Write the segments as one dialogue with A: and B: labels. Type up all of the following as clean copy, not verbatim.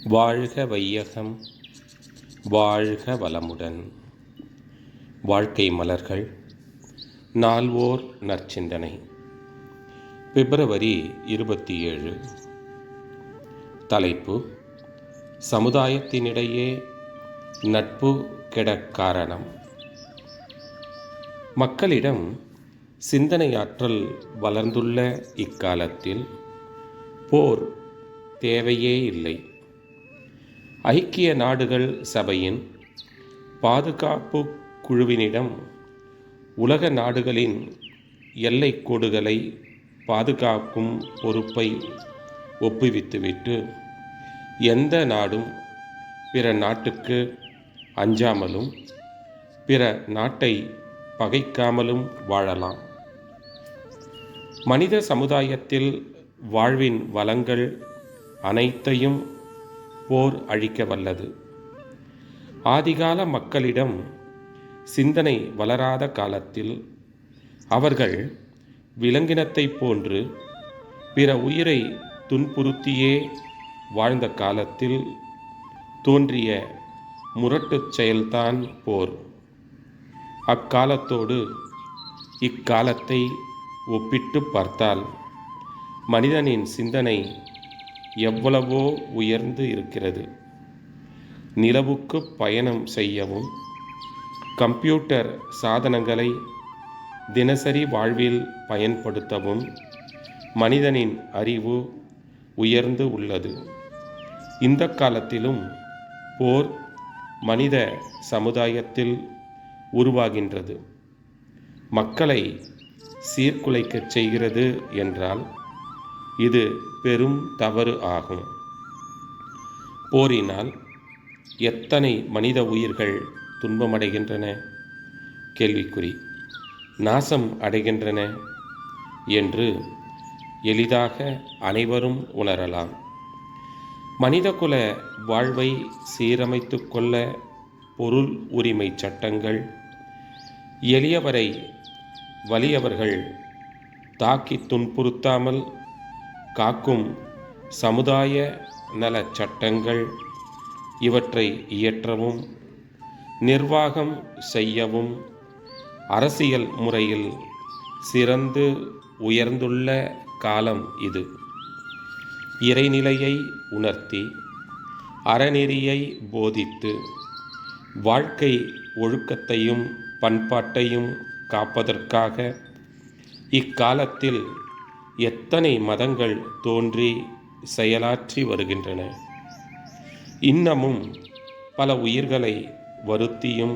A: வாழ்க வையகம், வாழ்க வளமுடன். வாழ்க்கை மலர்கள். நால்வோர் நற்சிந்தனை. பிப்ரவரி 27. தலைப்பு: சமுதாயத்தினிடையே நட்பு கெடக் காரணம். மக்களிடம் சிந்தனையாற்றல் வளர்ந்துள்ள இக்காலத்தில் போர் தேவையே இல்லை. ஐக்கிய நாடுகள் சபையின் பாதுகாப்பு குழுவினிடம் உலக நாடுகளின் எல்லைக் கோடுகளை பாதுகாக்கும் பொறுப்பை ஒப்புவித்துவிட்டு எந்த நாடும் பிற நாட்டுக்கு அஞ்சாமலும் பிற நாட்டை பகைக்காமலும் வாழலாம். மனித சமுதாயத்தில் வாழ்வின் வளங்கள் அனைத்தையும் போர் அழிக்க வல்லது. ஆதிகால மக்களிடம் சிந்தனை வளராத காலத்தில், அவர்கள் விலங்கினத்தை போன்று பிற உயிரை துன்புறுத்தியே வாழ்ந்த காலத்தில் தோன்றிய முரட்டுச் செயல்தான் போர். அக்காலத்தோடு இக்காலத்தை ஒப்பிட்டு பார்த்தால் மனிதனின் சிந்தனை எவ்வளவோ உயர்ந்து இருக்கிறது. நிலவுக்கு பயணம் செய்யவும், கம்ப்யூட்டர் சாதனங்களை தினசரி வாழ்வில் பயன்படுத்தவும் மனிதனின் அறிவு உயர்ந்து உள்ளது. இந்த காலத்திலும் போர் மனித சமுதாயத்தில் உருவாகின்றது. மக்களை சீர்குலைக்கச் செய்கிறது என்றால் இது பெரும் தவறு ஆகும். போரினால் எத்தனை மனித உயிர்கள் துன்பமடைகின்றன, கேள்விக்குறி, நாசம் அடைகின்றன என்று எளிதாக அனைவரும் உணரலாம். மனிதகுல வாழ்வை சீரமைத்து கொள்ள பொருள் உரிமை சட்டங்கள், எளியவரை வலியவர்கள் தாக்கி துன்புறுத்தாமல் காக்கும் சமுதாய நல சட்டங்கள், இவற்றை இயற்றவும் நிர்வாகம் செய்யவும் அரசியல் முறையில் சிறந்து உயர்ந்துள்ள காலம் இது. இறைநிலையை உணர்த்தி அறநெறியை போதித்து வாழ்க்கை ஒழுக்கத்தையும் பண்பாட்டையும் காப்பதற்காக இக்காலத்தில் எத்தனை மதங்கள் தோன்றி செயலாற்றி வருகின்றன. இன்னமும் பல உயிர்களை வருத்தியும்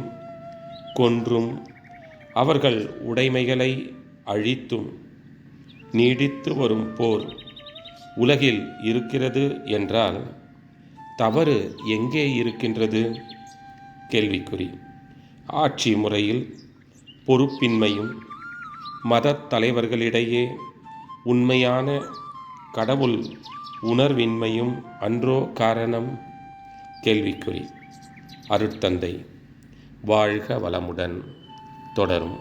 A: கொன்றும் அவர்கள் உடைமைகளை அழித்தும் நீடித்து வரும் போர் உலகில் இருக்கிறது என்றால் தவறு எங்கே இருக்கின்றது, கேள்விக்குறி. ஆட்சி முறையில் பொறுப்பின்மையும் மத தலைவர்களிடையே உண்மையான கடவுள் உணர்வின்மையும் அன்றோ காரணம், கேள்விக்குறி. அருட்தந்தை வாழ்க வளமுடன் தொடரும்.